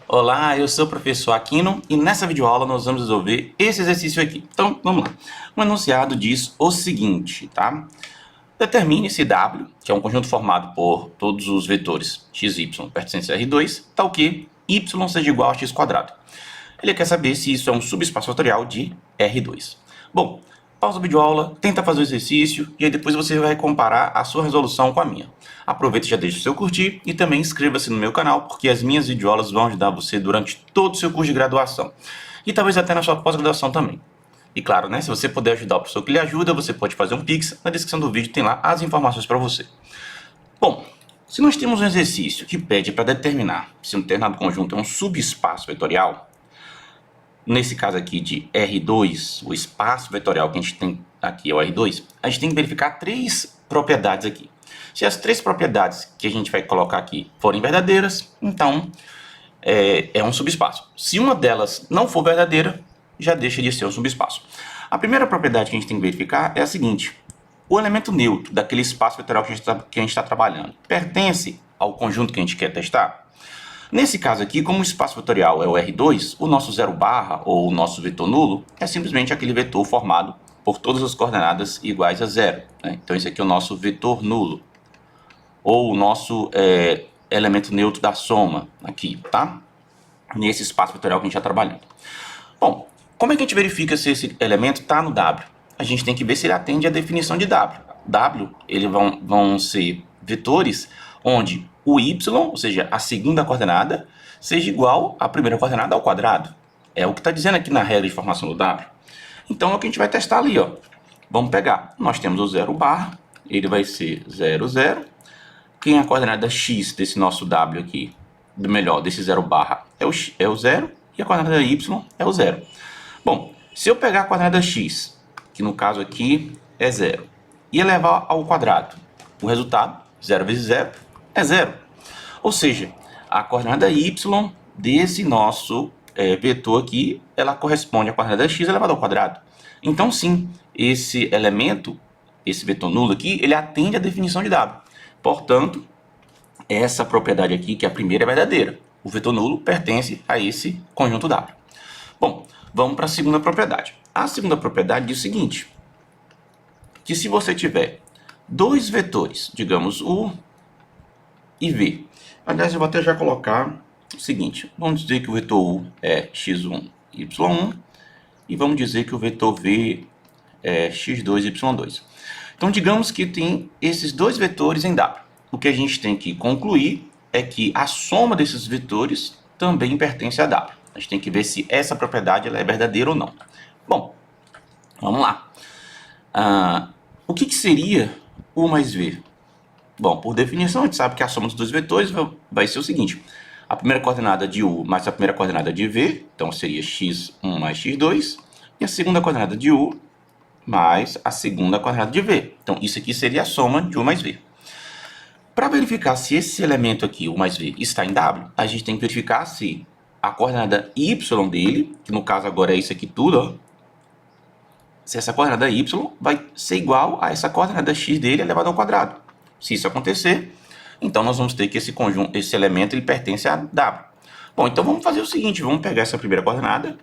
Olá, eu sou o professor Aquino e nessa videoaula nós vamos resolver esse exercício aqui. Então, vamos lá. O enunciado diz o seguinte, tá? Determine se W, que é um conjunto formado por todos os vetores x, y pertencentes a R2, tal que y seja igual a x². Ele quer saber se isso é um subespaço fatorial de R2. Bom, pausa a videoaula, tenta fazer o exercício e aí depois você vai comparar a sua resolução com a minha. Aproveita e já deixa o seu curtir e também inscreva-se no meu canal, porque as minhas videoaulas vão ajudar você durante todo o seu curso de graduação. E talvez até na sua pós-graduação também. E claro, né, se você puder ajudar o professor que lhe ajuda, você pode fazer um Pix. Na descrição do vídeo tem lá as informações para você. Bom, se nós temos um exercício que pede para determinar se um determinado conjunto é um subespaço vetorial, nesse caso aqui de R2, o espaço vetorial que a gente tem aqui é o R2, a gente tem que verificar três propriedades aqui. Se as três propriedades que a gente vai colocar aqui forem verdadeiras, então é um subespaço. Se uma delas não for verdadeira, já deixa de ser um subespaço. A primeira propriedade que a gente tem que verificar é a seguinte: o elemento neutro daquele espaço vetorial que a gente está trabalhando pertence ao conjunto que a gente quer testar? Nesse caso aqui, como o espaço vetorial é o R2, o nosso zero barra, ou o nosso vetor nulo, é simplesmente aquele vetor formado por todas as coordenadas iguais a zero, né? Então esse aqui é o nosso vetor nulo, ou o nosso elemento neutro da soma aqui, tá? Nesse espaço vetorial que a gente está trabalhando. Bom, como é que a gente verifica se esse elemento está no W? A gente tem que ver se ele atende à definição de W. W, eles vão ser vetores onde o y, ou seja, a segunda coordenada, seja igual à primeira coordenada ao quadrado. É o que está dizendo aqui na regra de formação do W. Então é o que a gente vai testar ali, ó. Vamos pegar. Nós temos o zero barra, ele vai ser 0, 0. Quem é a coordenada x desse nosso W aqui, desse zero barra, é o 0, e a coordenada y é o 0. Bom, se eu pegar a coordenada x, que no caso aqui é 0, e elevar ao quadrado, o resultado, 0 vezes 0, é 0. Ou seja, a coordenada y desse nosso vetor aqui, ela corresponde à coordenada x elevada ao quadrado. Então, sim, esse elemento, esse vetor nulo aqui, ele atende à definição de W. Portanto, essa propriedade aqui, que é a primeira, é verdadeira. O vetor nulo pertence a esse conjunto W. Bom, vamos para a segunda propriedade. A segunda propriedade diz o seguinte: que se você tiver dois vetores, digamos U e V. Aliás, eu vou até já colocar o seguinte: vamos dizer que o vetor U é x1, y1, e vamos dizer que o vetor V é x2, y2. Então, digamos que tem esses dois vetores em W. O que a gente tem que concluir é que a soma desses vetores também pertence a W. A gente tem que ver se essa propriedade ela é verdadeira ou não. Bom, vamos lá. O que seria U mais V? Bom, por definição, a gente sabe que a soma dos dois vetores vai ser o seguinte: a primeira coordenada de U mais a primeira coordenada de V, então seria x1 mais x2, e a segunda coordenada de U mais a segunda coordenada de V. Então, isso aqui seria a soma de U mais V. Para verificar se esse elemento aqui, U mais V, está em W, a gente tem que verificar se a coordenada y dele, que no caso agora é isso aqui tudo, ó, se essa coordenada y vai ser igual a essa coordenada x dele elevado ao quadrado. Se isso acontecer, então nós vamos ter que esse elemento ele pertence a W. Bom, então vamos fazer o seguinte: vamos pegar essa primeira coordenada,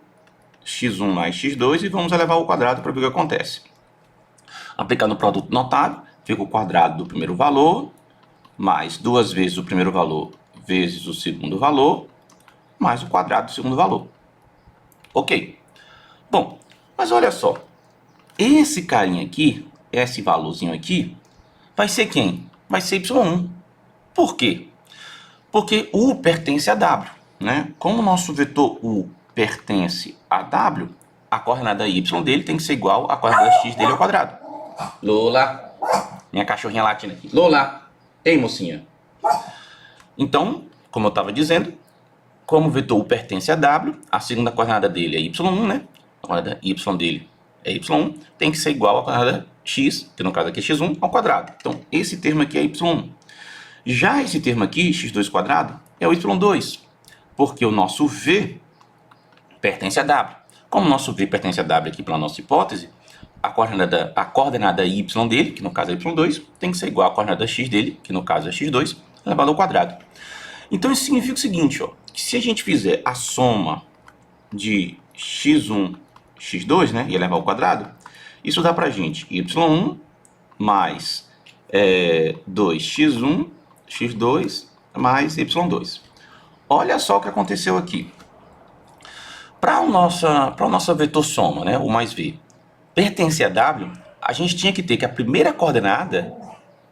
x1 mais x2, e vamos elevar ao quadrado para ver o que acontece. Aplicando o produto notável, fica o quadrado do primeiro valor, mais duas vezes o primeiro valor vezes o segundo valor, mais o quadrado do segundo valor. Ok. Bom, mas olha só. Esse carinha aqui, esse valorzinho aqui, vai ser quem? Vai ser y1. Por quê? Porque U pertence a W, né? Como o nosso vetor U pertence a W, a coordenada y dele tem que ser igual à coordenada x dele ao quadrado. Lola, minha cachorrinha latindo aqui. Lola, ei mocinha. Então, como eu estava dizendo, como o vetor U pertence a W, a segunda coordenada dele é y1, né? A coordenada y dele é y1, tem que ser igual à coordenada x, que no caso aqui é x1, ao quadrado. Então, esse termo aqui é y1. Já esse termo aqui, x2 quadrado, é o y2, porque o nosso v pertence a W. Como o nosso v pertence a W aqui pela nossa hipótese, a coordenada y dele, que no caso é y2, tem que ser igual à coordenada x dele, que no caso é x2, elevado ao quadrado. Então isso significa o seguinte, ó, que se a gente fizer a soma de x1, x2, né, e elevar ao quadrado, isso dá pra gente y1 mais 2x1, x2 mais y2. Olha só o que aconteceu aqui. Para a nossa vetor soma, né, o mais v, pertencer a w, a gente tinha que ter que a primeira coordenada,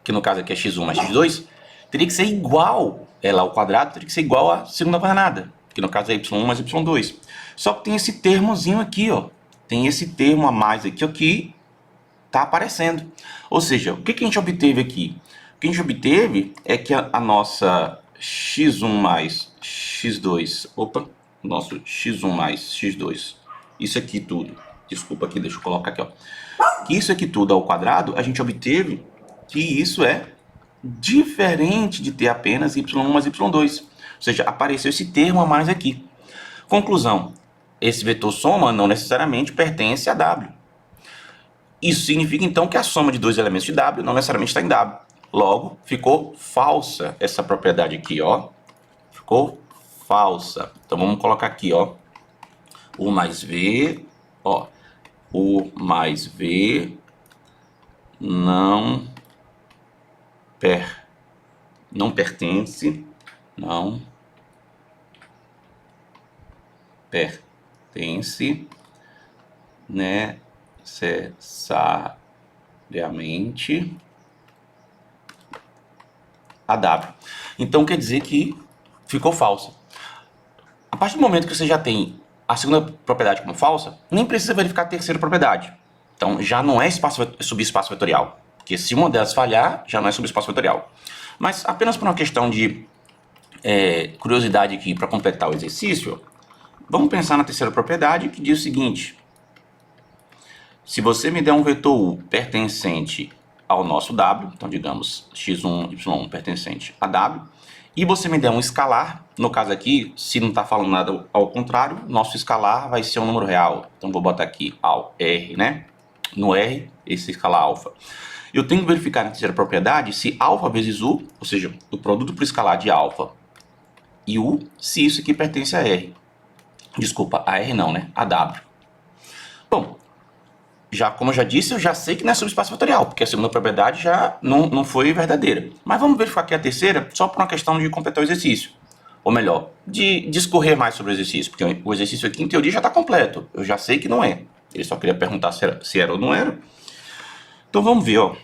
que no caso aqui é x1 mais x2, teria que ser igual, ela ao quadrado teria que ser igual à segunda coordenada, que no caso é y1 mais y2. Só que tem esse termozinho aqui, ó. Tem esse termo a mais aqui, ó, que tá aparecendo. Ou seja, o que a gente obteve aqui? O que a gente obteve é que a nossa x1 mais x2, nosso x1 mais x2, isso aqui tudo, desculpa aqui, deixa eu colocar aqui, ó. Que isso aqui tudo ao quadrado, a gente obteve que isso é diferente de ter apenas y1 mais y2. Ou seja, apareceu esse termo a mais aqui. Conclusão, esse vetor soma não necessariamente pertence a W. Isso significa então que a soma de dois elementos de W não necessariamente está em W. Logo, ficou falsa essa propriedade aqui, ó. Ficou falsa. Então vamos colocar aqui, ó. U mais V, ó. U mais V não pertence, não pertence necessariamente a W. Então quer dizer que ficou falsa. A partir do momento que você já tem a segunda propriedade como falsa, nem precisa verificar a terceira propriedade. Então já não é subespaço vetorial. Porque se uma delas falhar, já não é subespaço vetorial. Mas apenas por uma questão de curiosidade aqui para completar o exercício, vamos pensar na terceira propriedade que diz o seguinte. Se você me der um vetor U pertencente ao nosso W, então digamos x1, y1 pertencente a W, e você me der um escalar, no caso aqui, se não está falando nada ao contrário, nosso escalar vai ser um número real. Então vou botar aqui ao R, né? No R, esse escalar alfa. Eu tenho que verificar na terceira propriedade se alfa vezes U, ou seja, o produto por escalar de alfa e U, se isso aqui pertence a R. Desculpa, a R não, né? A W. Bom, como eu já disse, eu já sei que não é subespaço vetorial, porque a segunda propriedade já não foi verdadeira. Mas vamos verificar aqui a terceira, só por uma questão de completar o exercício. Ou melhor, de discorrer mais sobre o exercício, porque o exercício aqui, em teoria, já está completo. Eu já sei que não é. Ele só queria perguntar se era ou não era. Então vamos ver, ó.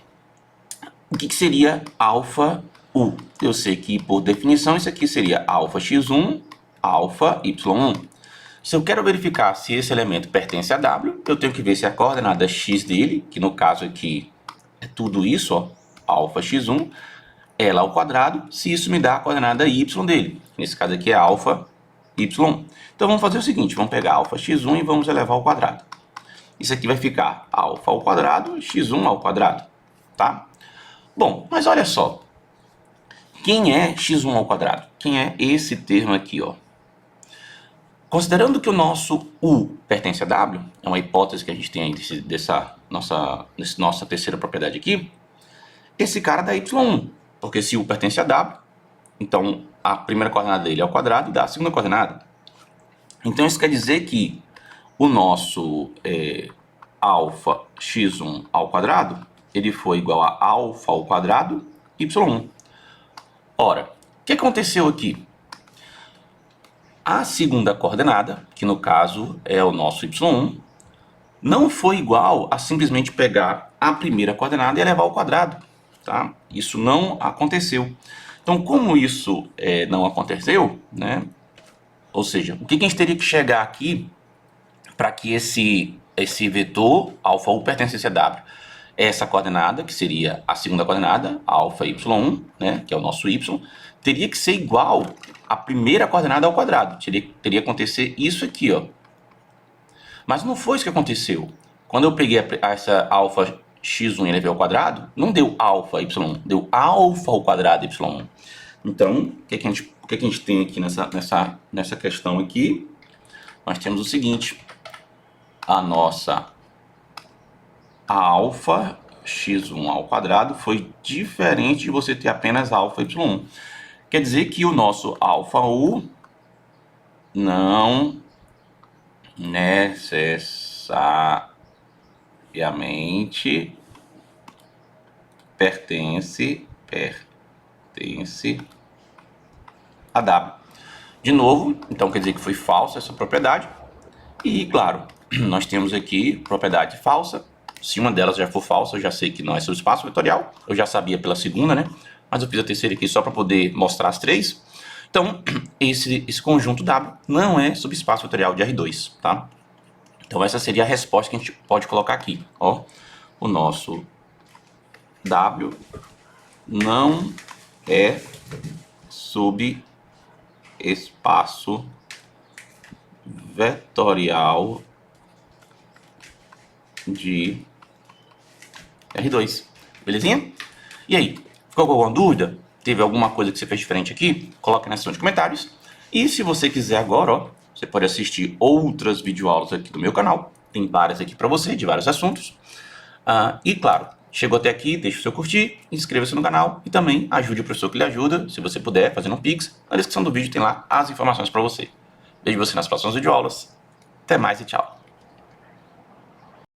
O que seria alfa U? Eu sei que, por definição, isso aqui seria alfa x1, alfa y1. Se eu quero verificar se esse elemento pertence a W, eu tenho que ver se a coordenada x dele, que no caso aqui é tudo isso, ó, alfa x1, ela ao quadrado, se isso me dá a coordenada y dele. Nesse caso aqui é alfa y1. Então vamos fazer o seguinte, vamos pegar alfa x1 e vamos elevar ao quadrado. Isso aqui vai ficar alfa ao quadrado, x1 ao quadrado, tá? Bom, mas olha só. Quem é x1 ao quadrado? Quem é esse termo aqui, ó? Considerando que o nosso U pertence a W, é uma hipótese que a gente tem aí dessa nossa terceira propriedade aqui, esse cara dá y1, porque se U pertence a W, então a primeira coordenada dele é ao quadrado e dá a segunda coordenada. Então isso quer dizer que o nosso alfa x1 ao quadrado, ele foi igual a alfa ao quadrado y1. Ora, o que aconteceu aqui? A segunda coordenada, que no caso é o nosso y1, não foi igual a simplesmente pegar a primeira coordenada e elevar ao quadrado, tá? Isso não aconteceu. Então, como isso não aconteceu, né? Ou seja, o que a gente teria que chegar aqui para que esse vetor alfa U pertencesse a W? Essa coordenada, que seria a segunda coordenada, alfa y1, né, que é o nosso y, teria que ser igual à primeira coordenada ao quadrado. Teria que acontecer isso aqui, ó. Mas não foi isso que aconteceu. Quando eu peguei essa alfa x1 e elevei ao quadrado, não deu alfa y1, deu alfa ao quadrado y1. Então, o que a gente tem aqui nessa questão aqui? Nós temos o seguinte, a nossa alfa x1 ao quadrado foi diferente de você ter apenas alfa y1. quer dizer que o nosso alfa U não necessariamente pertence a W. De novo, então quer dizer que foi falsa essa propriedade. E, claro, nós temos aqui propriedade falsa. Se uma delas já for falsa, eu já sei que não é subespaço vetorial. Eu já sabia pela segunda, né? Mas eu fiz a terceira aqui só para poder mostrar as três. Então, esse conjunto W não é subespaço vetorial de R2, tá? Então, essa seria a resposta que a gente pode colocar aqui. Ó, o nosso W não é subespaço vetorial de R2. Belezinha? E aí, ficou com alguma dúvida? Teve alguma coisa que você fez diferente aqui? Coloque na seção de comentários. E se você quiser agora, ó, você pode assistir outras videoaulas aqui do meu canal. Tem várias aqui para você, de vários assuntos. E claro, chegou até aqui, deixe o seu curtir, inscreva-se no canal e também ajude o professor que lhe ajuda, se você puder, fazendo um Pix. Na descrição do vídeo tem lá as informações para você. Vejo você nas próximas videoaulas. Até mais e tchau.